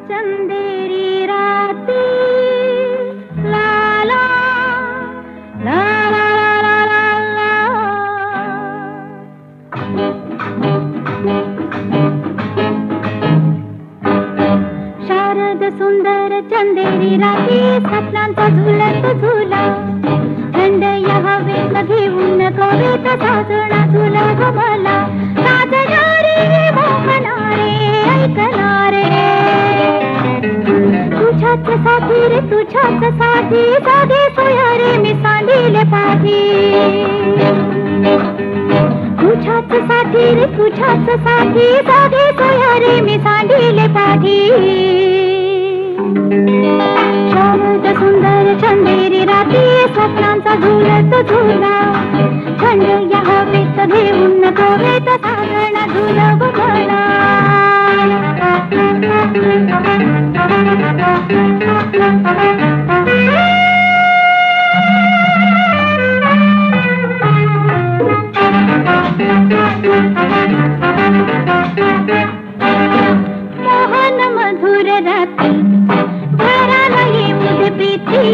चंदेरी राती ला ला ला ला ला ला ला शारद सुंदर चंदेरी राती स्वप्नांचा झुलत झुला थंड या हवेत घेऊन कवेत साजणा झुला गमला साजणारे मोहणारे ऐकणारे तुझ्याच साथी रे तुझ्याच साथी जागे सोयारे मी सांडिले पाठी तुझ्याच साथी रे तुझ्याच साथी जागे सोयारे मी सांडिले पाठी शारद सुंदर चंदेरी राती स्वप्नांचा झुलत झुला थंड या हवेत घेऊन कवेत साजणा झुला गमला मोहन मधुर राती घराला येऊन प्रीती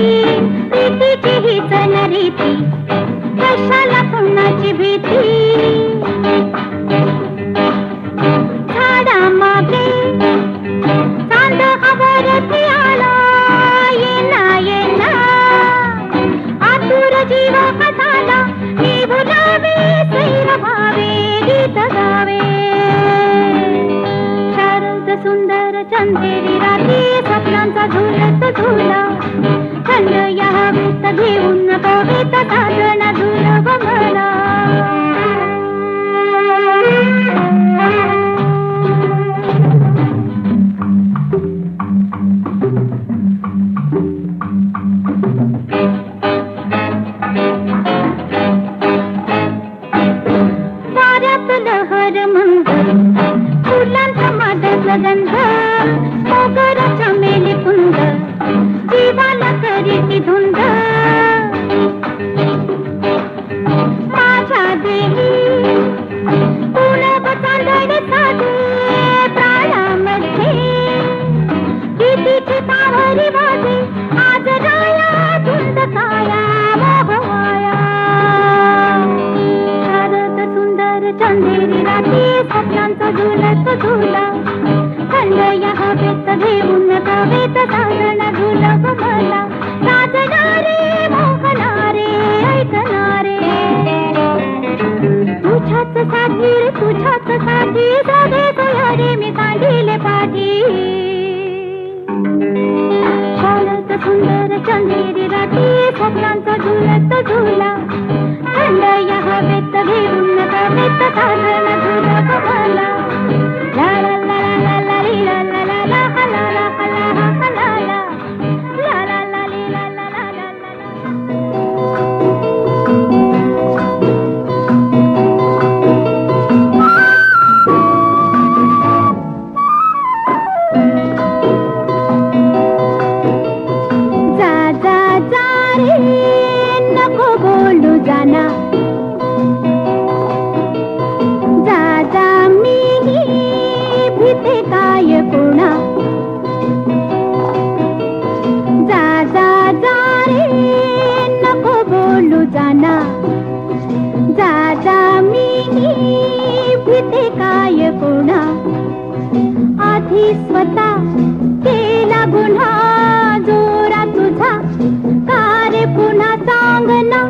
प्रीतीची हीच रीती कशाला पुन्हाची भीती झाडा मागे चांद आवरती आला येना येना आतुर जीव कसाला मी भुलावे सैर भावे गीत गावे शारद सुंदर चंदेरी राती स्वप्नांचा झुलत झुला थंड या हवेत घेऊन कवेत साजणा झुला गमला वाऱ्यात लहर मंगल फुलांचा मादक गंध मोगर चमेली कुंद जीवाला करीती धुंद माझ्या देवी पुनव चांदणे साधे प्राणामध्ये कितीची पावरी वाजे आज राया धुंद काया मोहवाया शारद सुंदर चंदेरी राती स्वप्नांचा झुलत झुला थंड या हवेत घेऊन कवेत साजणा झुला गमला साजणारे मोहणारे ऐकणारे तुझ्याच साथी रे तुझ्याच साथी जागे सोयारे मी सांडिले पाठी शारद सुंदर चंदेरी राती स्वप्नांचा झुलत झुला थंड या हवेत घेऊन कवेत साजणा झुला गमला ला ला ला ला ला ली ला ला ला ला हा ला ला हा ला हा हा ला ला ला ला ला ली ला ला ला ला जा जा जा रे नको बोलू जाना जा जा मी भीते काय कोणा जा जा जा रे नको बोलू जाना जा जा मी भीते काय कोणा आधी स्वतः केला गुन्हा जोरा तुझा कारे पुन्हा सांग ना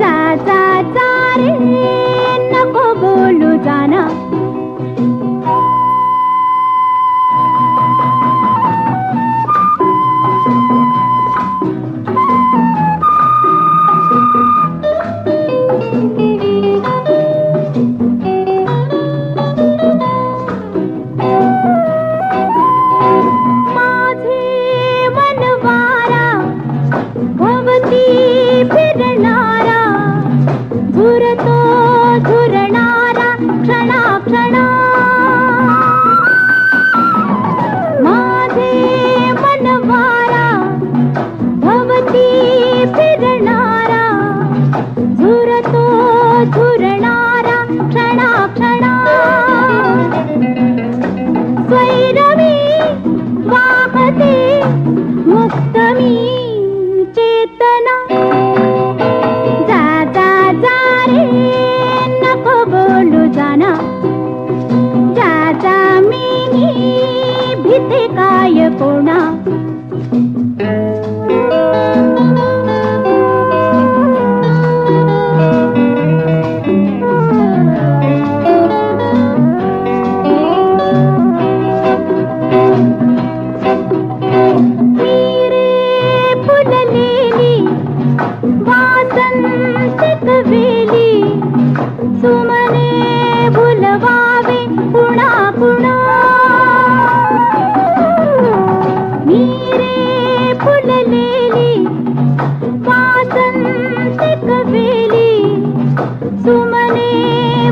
जा जा जा रे नको बोलू जाना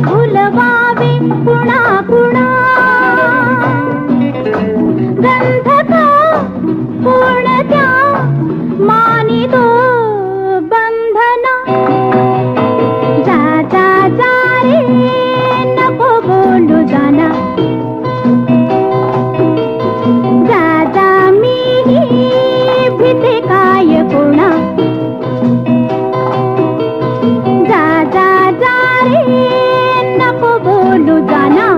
झुलवावे कुणा कुणा गंधका कोणत्या मानितो बंधना जा जा जा रे नको बोलू जाना जा जा मी भीते काय कोणा जा जा जा रे नको बोलू जाना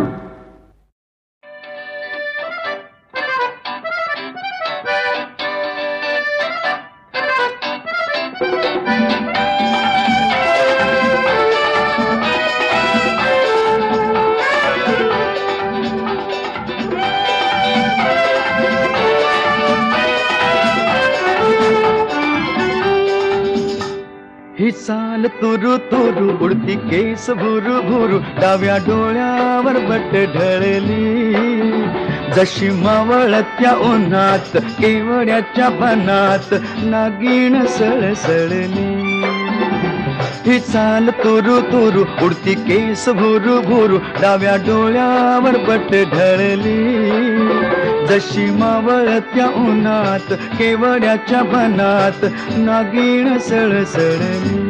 ही चाल तुरु तुरु उडती केस भुरु भुरु डाव्या डोळ्यावर बट ढळली जशी मावळत्या उन्हात केवड्याच्या बनात नागिण सळसळली ही चाल तुरु तुरु उडती केस भुरु भुरु डाव्या डोळ्यावर बट ढळली जशी मावळत्या उन्हात केवड्याच्या बनात नागिण सळसळली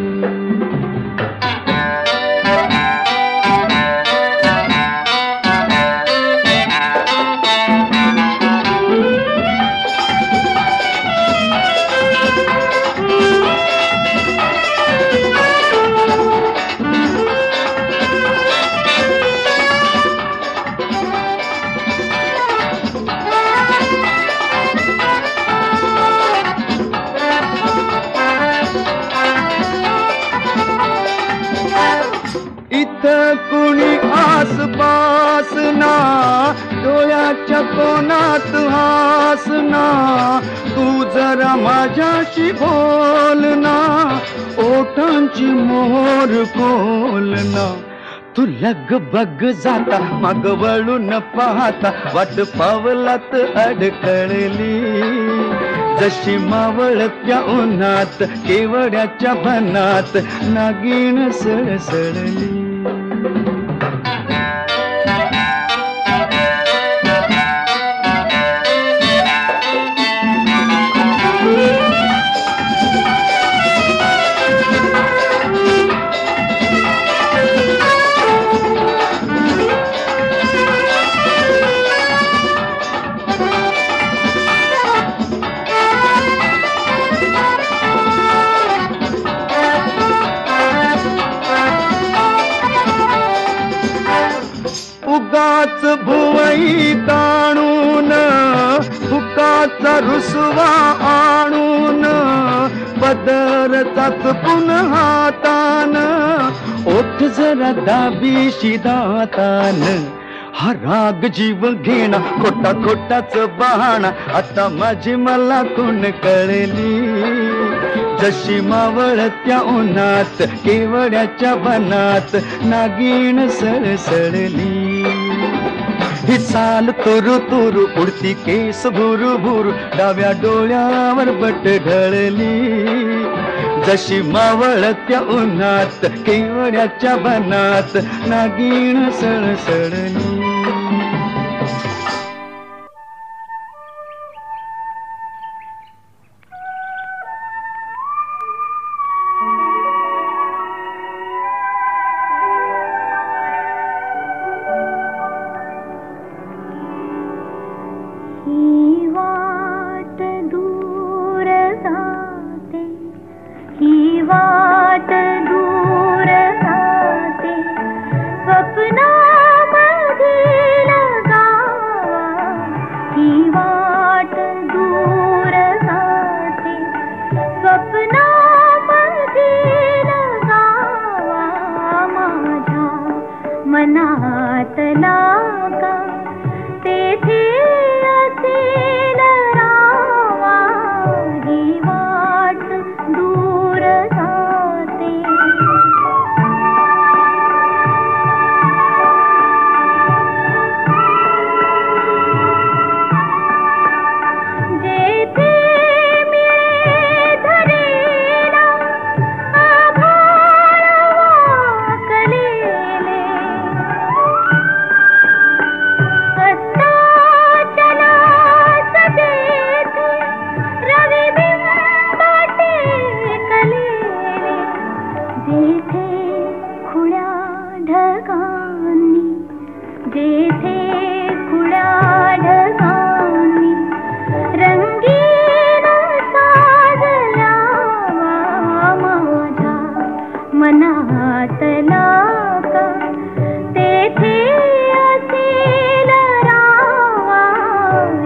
कुणी आसपास ना डोळ्याच्या कोणात हास ना तू जरा माझ्याशी बोल ना ओठांची मोहर खोल ना तू लग बग जाता माग वळून पाहता वाट पावलात अडकळली जशी मावळत्या उन्हात केवड्याच्या बनात नागिण सळसळली उगाच भुवई ताणून फुकाचा रुसवा आणून पदरचाच पुन्हा हातान ओठ जरा दाबीशी दातान हा राग जीव घेणा खोटा खोटाच बहाणा आता माझी मला कोण कळली जशी मावळत्या उन्हात केवड्याच्या बनात नागिण सळसळली ही चाल तुरु तुरु उडती केस भुरु भुरु डाव्या डोळ्यावर बट ढळली जशी मावळत्या उन्हात केवड्याच्या बनात नागिण सळसळली मनातला का तेथे असेल रावा ही वाट दूर जाते जेथे मिळे धरेला आभाळ वाकलेले ढगांनी जेथे खुल्या ढगांनी रंगीन साजला माझ्या मनातला का तेथे असेल रावा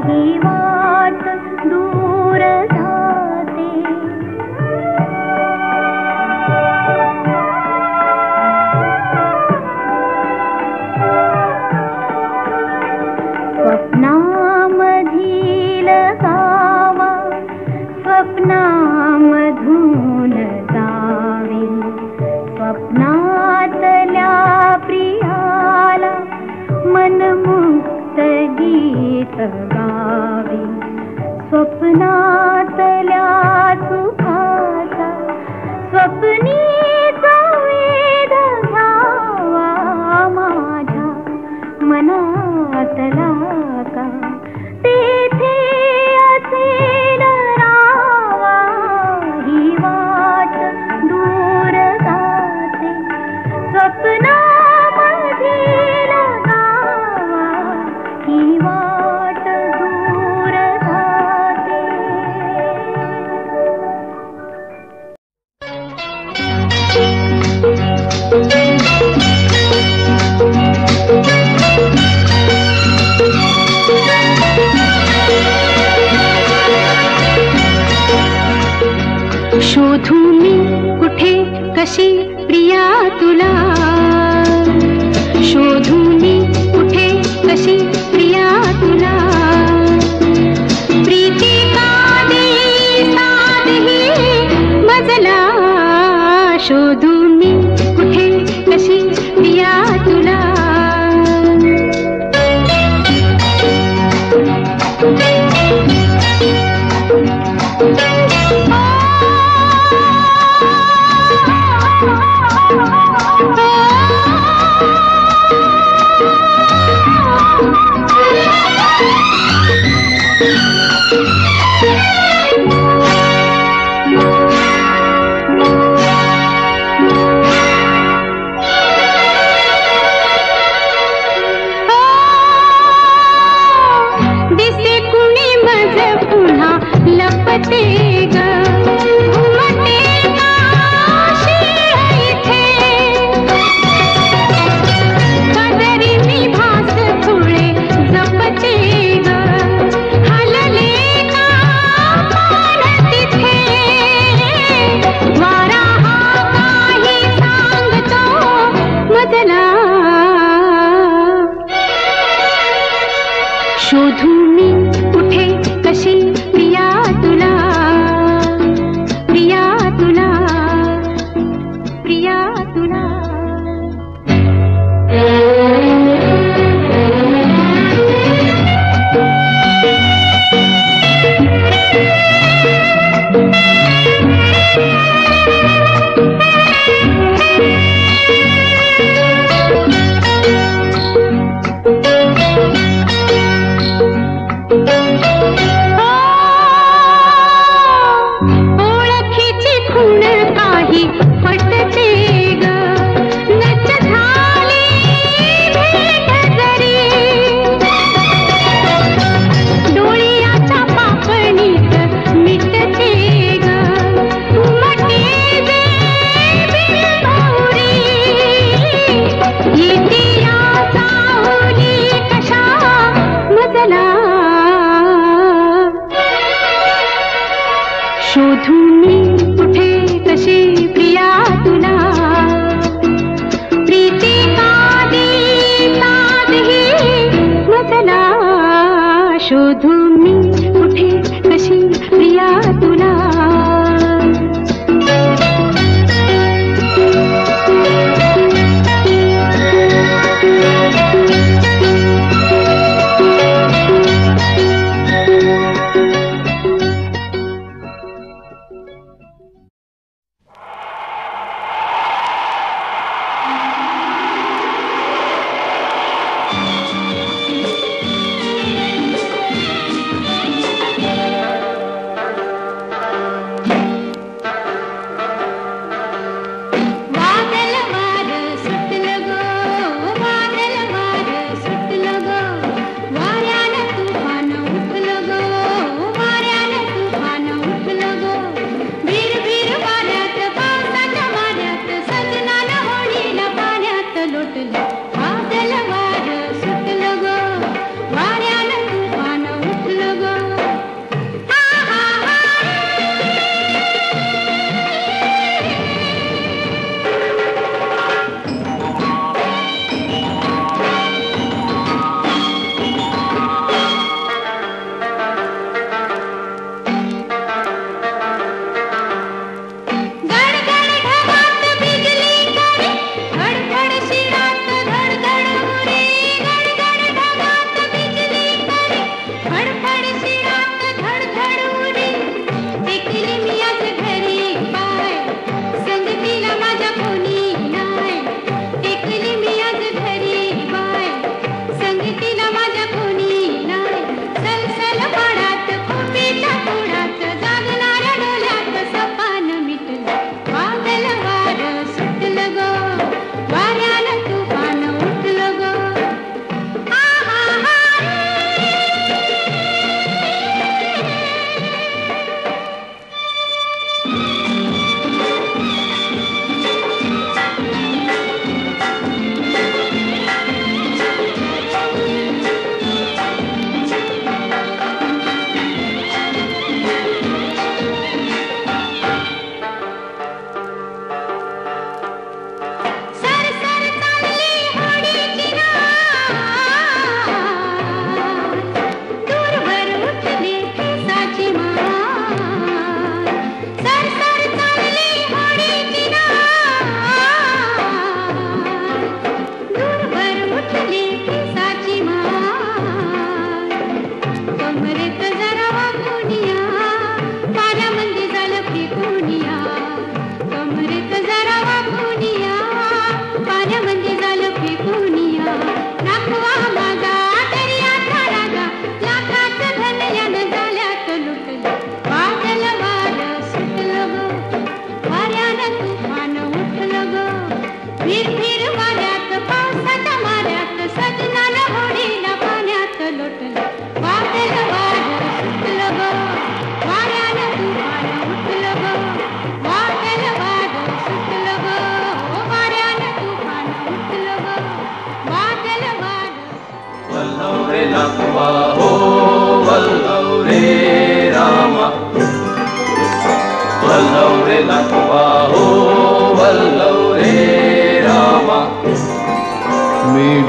ही वाट दूर जाते स्वप्नामधील गावा स्वप्नामधून जावी स्वप्नातल्या प्रियाला मनमुक्त गीत गावी स्वप्नातल्या सुखाचा स्वप्नीचा वेध घ्यावा माझ्या मनातला का तेथे असेल रावा ही वाट दूर जाते स्वप्नामधील गावा ही वाट दूर जाते शोधू मी कुठे कशी प्रिया तुला शोधू मी कुठे कशी प्रिया तुला प्रीती कादी साधी मजला शोधू मी कुठे कशी प्रिया तुला शोधू मी कुठे कशी प्रिया तुला प्रिया तुला प्रिया तुला लुटलं वादळ वार सुटलं ग वाऱ्यानं तुफान उठलं ग हा हा हा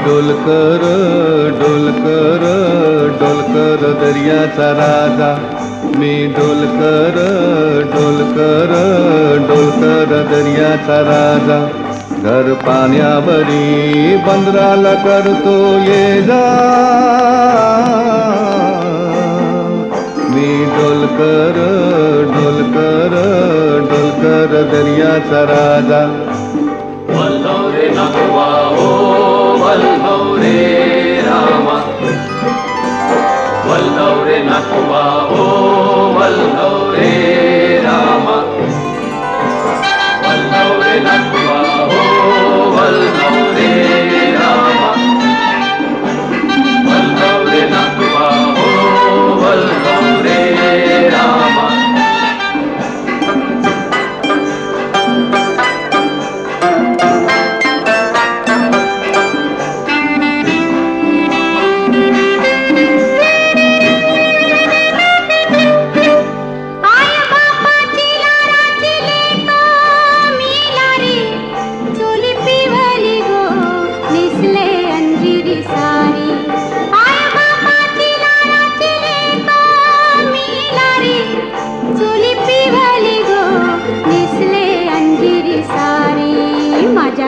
डोलकर डोलकर डोलकर दर्याचा राजा मी डोलकर डोलकर डोलकर दर्याचा राजा घर पाण्यावरी बंदराला करतो ये जा मी डोलकर डोलकर डोलकर दर्याचा राजा वल्लव रे नागवा हो वल्लव रे रामा वल्लव रे नागवा हो वल्लव रे रामा वल्लव रे नागवा हो वल्लव रे रामा वल्लव रे नागवा हो वल्लव रे रामा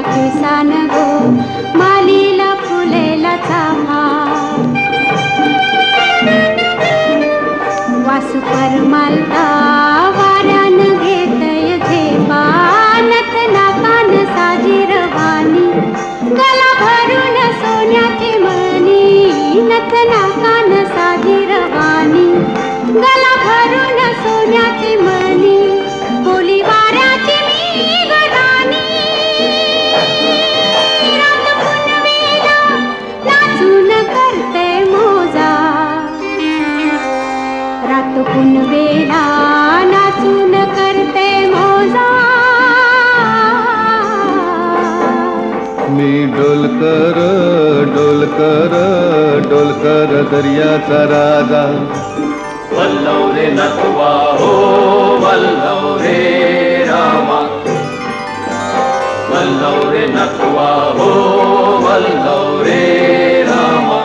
किसान गो मालीला फुलेला चाफा वासू परमालता वाऱ्यान घेतय झेपा नथ नाकान साजीर वाणी गला भरून सोन्याची मणी नथ नाकान साजीर वाणी गला भरून सोन्याची मणी बोली वाऱ्याची मी गराणी करते मोजा रात पुनवेला नाचून करते मोजा मी डोल डोलकर डोलकर डोलकर दर्याचा राजा. वल्लव रे नथुआ हो वल्लव रे रामा. वल्लव रे नथुआ हो वल्लव रे रामा.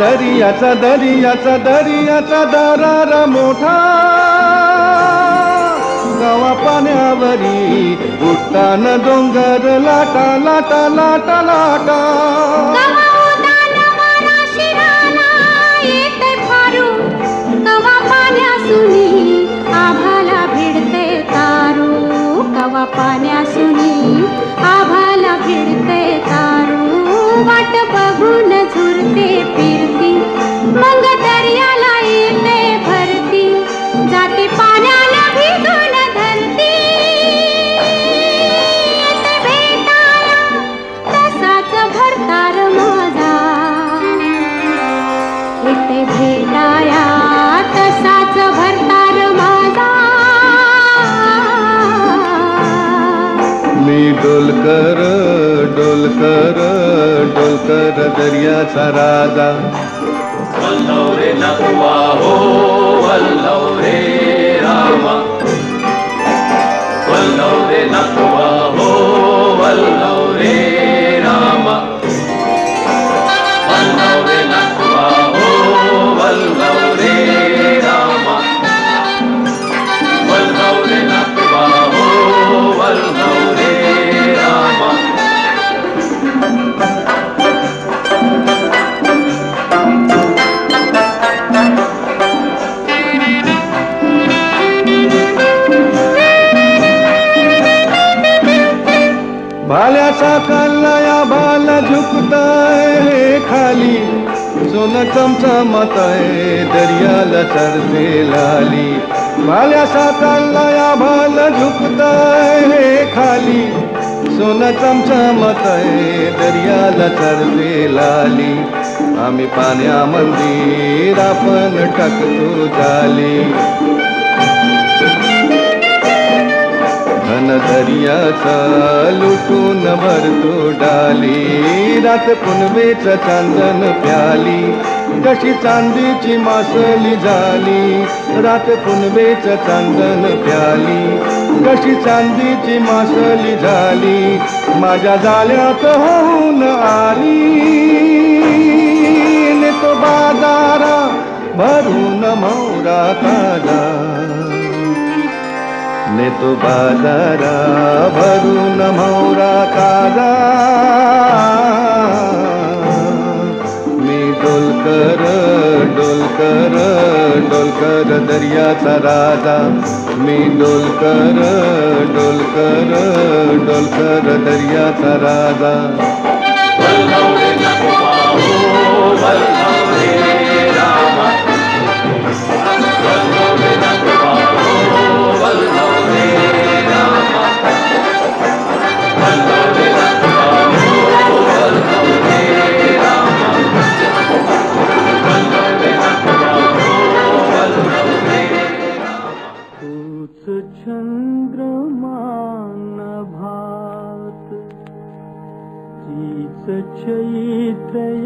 दर्याचा दर्याचा दर्याचा दरारा मोठा. गावा पाण्यावरी उठताना डोंगर लाटा लाटा लाटा लाटा. कवा पाण्यासुनी आभाला भिडते तारू. कवा पाण्यासुनी आभाला भिडते तारू. वाट बघून झुरते फिरती मग दर्याला येते भरती. जाती पाण्याला भिजून धरती. येते भेटाया तसाच भरतार माझा. येते भेटाया तसाच भरतार माझा. मी डोलकर डोलकर डोलकर दर्याचा राजा. वल्लव रे नथुआ हो वल्लव रे रामा. वल्लव रे नथुआ हो वल्लव रे रामा. वल्लव रे नथुआ हो वल्लव रे रामा. वल्लव रे नथुआ हो वल्लव रे रामा. भाल्याचा कल्लाया भाल झुकताय खाली. सोनं चमचमताय दर्याला चढते लाली. भाल्याचा कल्लाया भाल झुकताय खाली. सोनं चमचमताय दर्याला चढते लाली. आम्ही पाण्यामंदिर आपण टाकतो जाली. घन दर्याचा लुटून भरतो डाली. रात पुनवेच चांदन प्याली. कशी चांदीची मासली झाली. रात पुनवेच चांदन प्याली. कशी चांदीची मासली झाली. माझ्या जाळ्यात होऊन आली. नेतो बाजारा भरून मौरा ताजा. नेतो बाजारा भरून मौरा ताजा. मी डोलकर डोलकर डोलकर दर्याचा राजा. मी डोलकर डोलकर डोलकर दर्याचा राजा. वल्लव रे नथुआ हो वल्लव रे रामा. वल्लव रे नथुआ हो वल्लव रे रामा. वल्लव रे नथुआ हो वल्लव रे रामा. वल्लव रे नथुआ हो वल्लव रे रामा. तूच चंद्रमान भात तीच चैत्रयामिनी.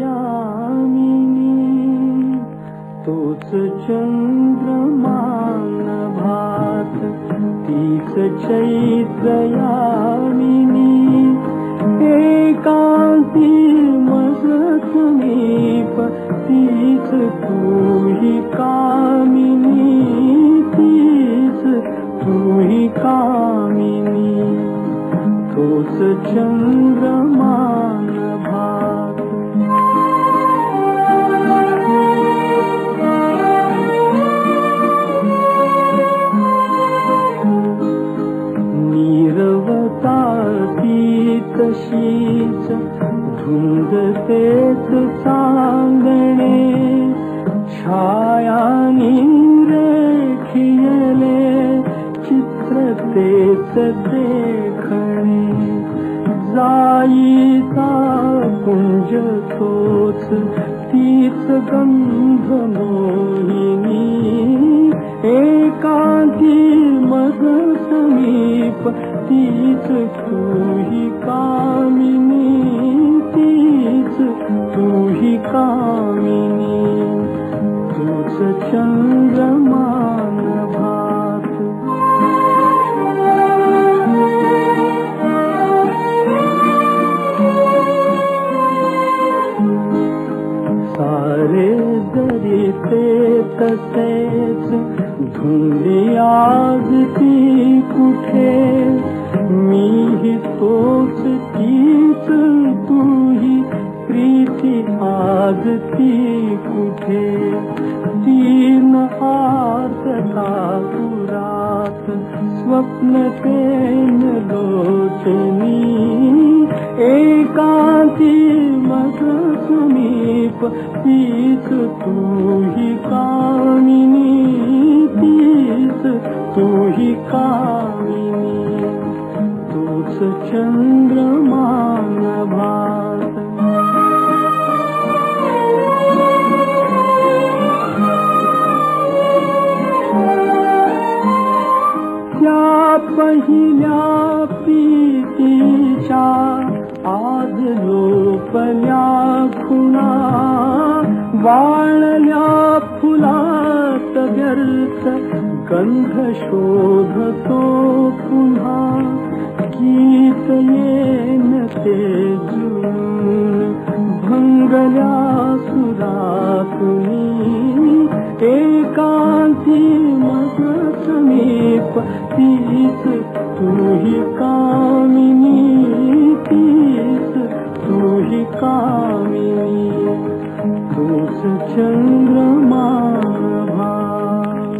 तूच चंद्रमान भात तीच चैत्रयामिनी. एकांती मसत मीप तीच तूही कामिनी. तीच तूही कामिनी. तूच चंद्रमान भात. छायांनी रेखियले चित्र तेच देखणे जाईचा कुंज तोच तीच गंध मोहिनी एकांती मग समीप तीच तूही कामिनी तीच तूही कामिनी तूच चंद्रमान भात सारे दरिते तसेच धुंदी आज ती कुठे मीही तोच तीच तूही प्रीती आज ती कुठे तीन आर्तता पुरात स्वप्न तेन लोचनी एकांती मग समीप तीच तूही कामिनी तीच तूही कामिनी तूच चंद्रमान भात त्या पहिल्या प्रीतीच्या आज लोपल्या खुणा वाळल्या फुलात व्यर्थ गंध शोधतो पुन्हा गीत येन ते जुळून भंगल्या सुरातुनी एकांती मग समीप तीच तूही कामिनी तीच तूही कामिनी तूच चंद्रमान भात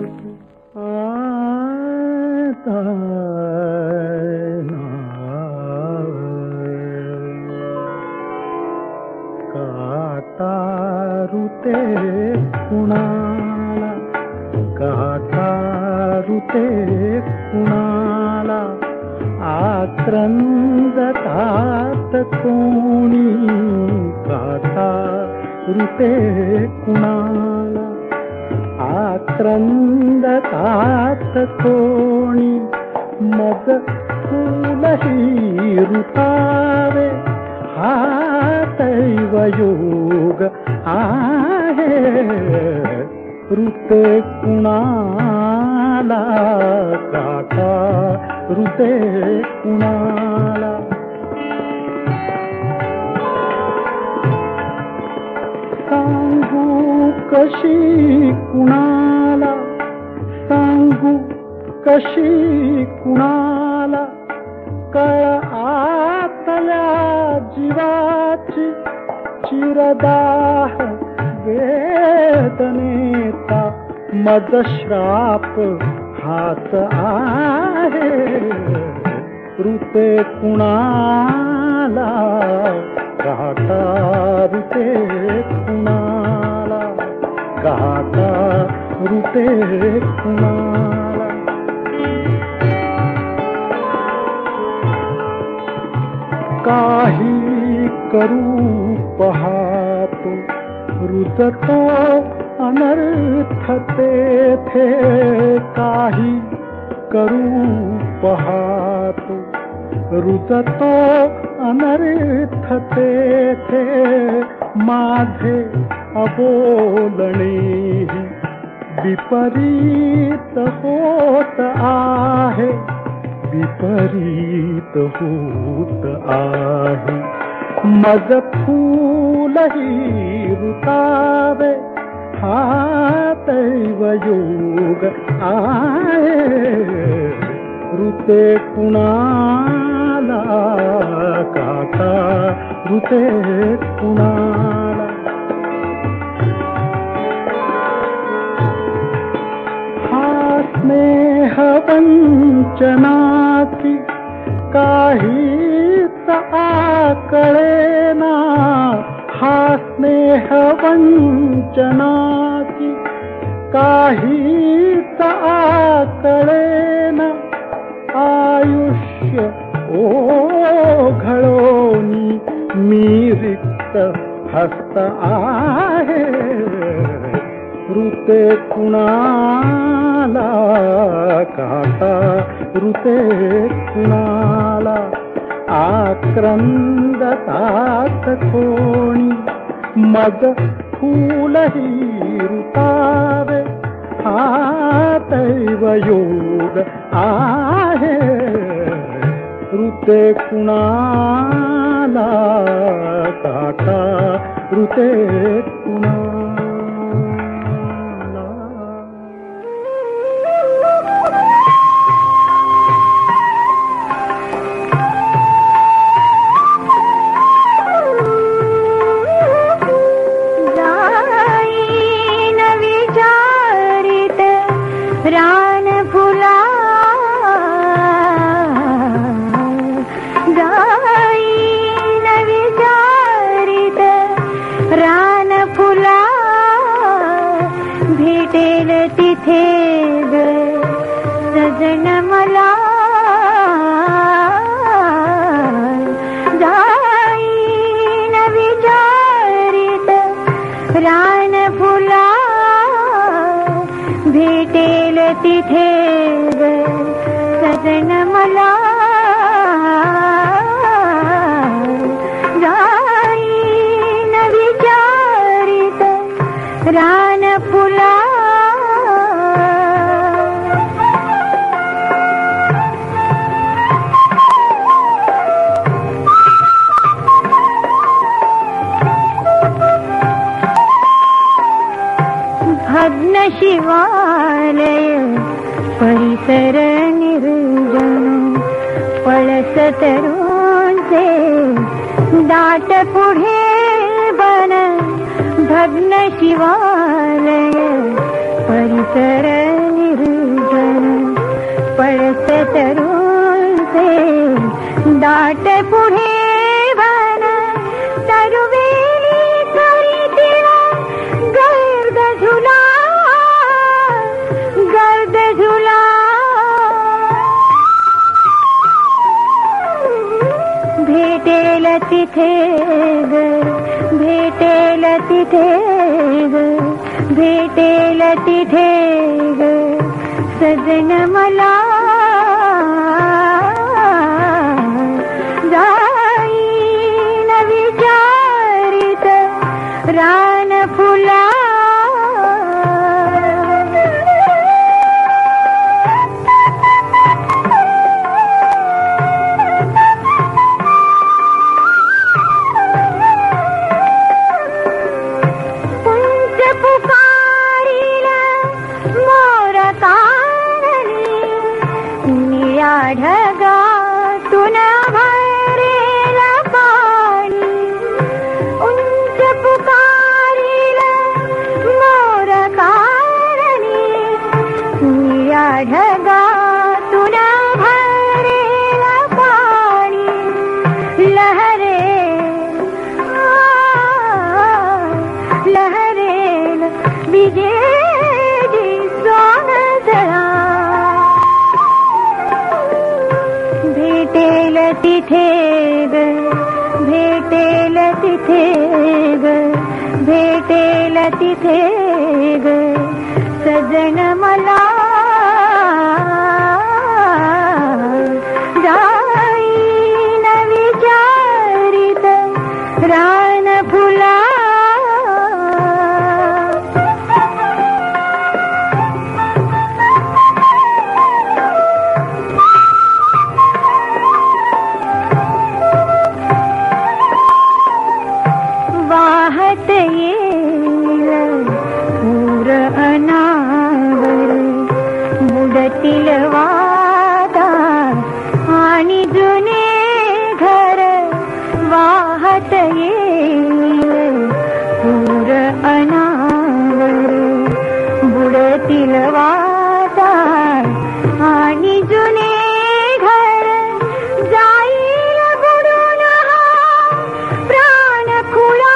काटारुते कुणाला काटारुते कुणाला आक्रंदतात कोणी काटारुते कुणाला आक्रंदतात कोणी मग फुलही ऋतावे हा दैवयोग आहे ऋते कुणाला काटा ऋते कुणाला सांगू कशी कुणाला सांगू कशी कुणाला कळ आतल्या जीवाची चिरदाह वेदनेचा मज श्राप हात आहे ऋते कुणाला काटा ऋते कुणाला काटा ऋते कुणाला काही करू पहातो रुजतो अनर्थ तेथे काही करू पहातो रुजतो अनर्थ तेथे माझे अबोलणे विपरीत होत आहे विपरीत होत आहे मज फूलही ऋतावे हा दैवयोग आहे ऋते कुणाला काटा ऋते कुणाला हा स्नेह वंचनाची काहीच आकळेना हा स्नेह वंचनाची काहीच आकळेना आयुष्य ओघळोनी मी रिक्त हस्त आहे ऋते कुणाला काटा ऋते कुणाला आक्रंदतात कोणी मग फूलही ऋतावे हा दैवयोग आहे ऋते कुणाला काटा ऋते कुणाला. रान फुला जाईन विचारित रान फुला भेटेल तिथे ग सजन मला जाईन विचारित रान फुला भेटेल तिथे ग सजन मला जाईन विचारित रान फुला. भग्न शिवालय परिसर निर्जन पळस तरुणचे दाट पुढे बन भग्न शिवालय परिसर निर्जन पळस तरुणचे दाट पुढे बन तरुवेली करीतिला गर्द झुला गर्द झुला भेटेल तिथे ग भेटेल तिथे ग भेटेल तिथे ग सजन मला जाईन विचारित रान फुला. ढगातून भरेल पाणी उंच पुकारील मोर कारणी निळ्या ढगातून भरेल पाणी लहरेल विजेची सोनजळा भेटेल तिथे ग भेटेल तिथे ग भेटेल तिथे ग सजन मला जाईन विचारित रान फुला. वाहत येईल पूर अनावर बुडतील वादा आणि जुने घर वाहत येईल पूर अनावर बुडतील वादा आणि जुने घर जाईल बुडून प्राण खुळा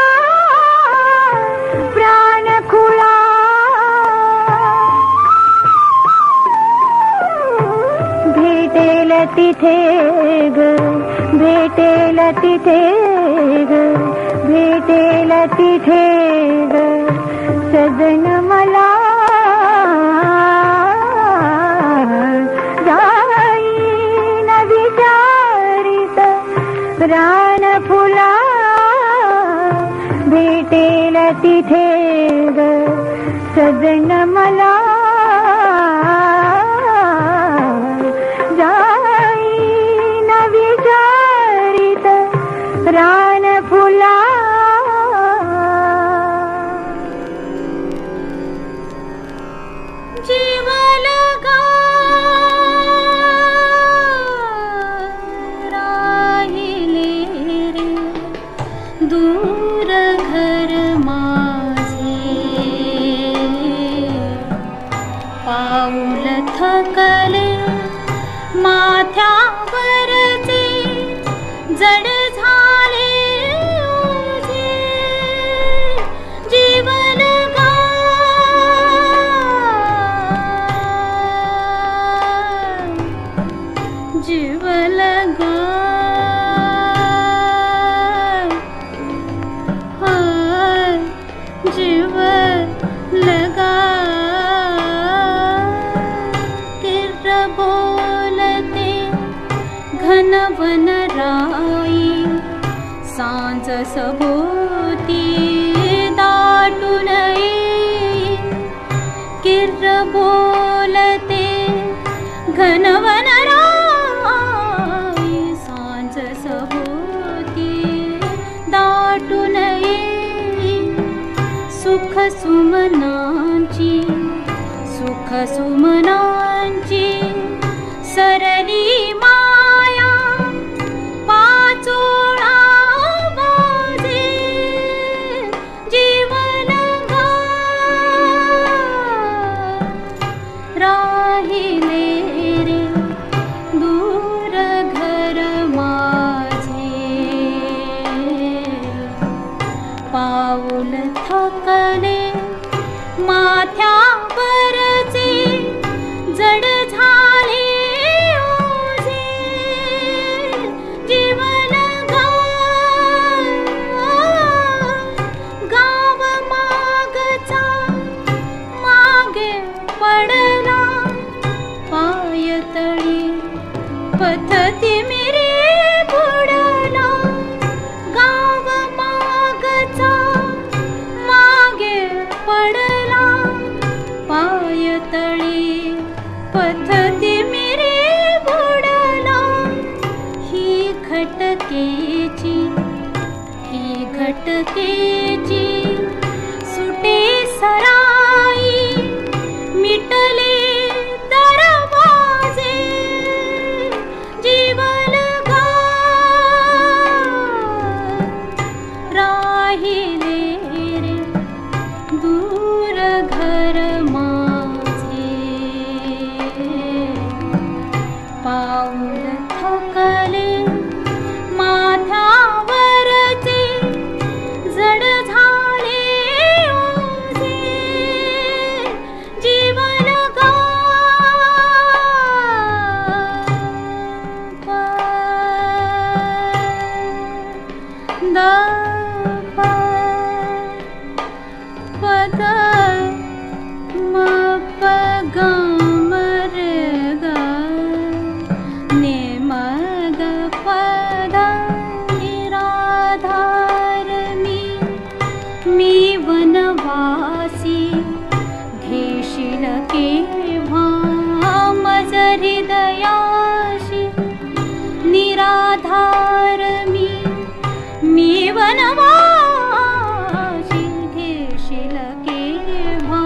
प्राण खुळा भेटेल तिथे ग, भेटेल तिथे ग, भेटेल तिथे ग सजन मला जाईन विचारित रान फुला, भेटेल तिथे ग सजन मला जाईन विचारित रान फुला. जीवल राहिले रे दूर घर माझे, पाऊल थकले माथ्यावरचे जड झाले ओझे. जीवन जीवल जीव लगा किर बोलते घन वन राई, सांज सभोवती दाटून येई. किर बोलते घन वन राई, सांज सभोवती दाटून येई. सुख सुमनांची सुख सुमनांची सरली माया पाचोळा वाजे. जीवन राहिले रे दूर घर माझे, पाऊल थकले माथ्यावरचे जड झाले ओझे. जीवन गाव मागचा मागे पडला, पायतळी पथती मिरी बुडला. गाव मागचा मागे पडला, पायतळी पथती मिरी बुडला. ही घटकेची सुटे सराई, मिटले दरवाजे. जीवन राहिले रे दूर घर माझे, पाऊल थकले माथ्यावरचे जड झाले ओझे. जीवन पद म प ग म रे ग ने म ग पद निराधार मी वनवासी घेशील केव्हा मज हृदयाशी. निराधार मी वनवासी घेशील केव्हा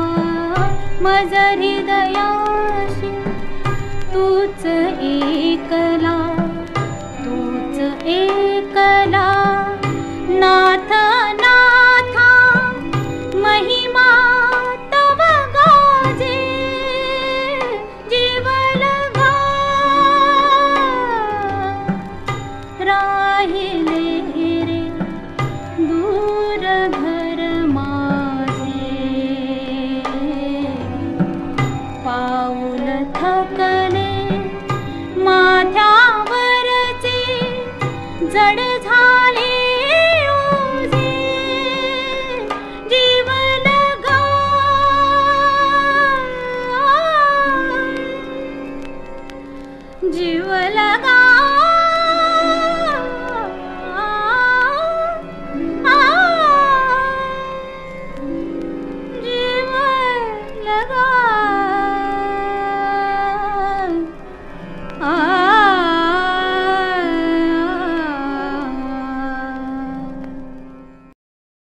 मज हृदयाशी. तूच एकला नाथ नाथा महिमा तव गाजे. जीवन राहिले रे दूर घर माझे, पाऊल थकले माथ्या जड झाले ओझे जीव लगा जीव लगा जीव लगा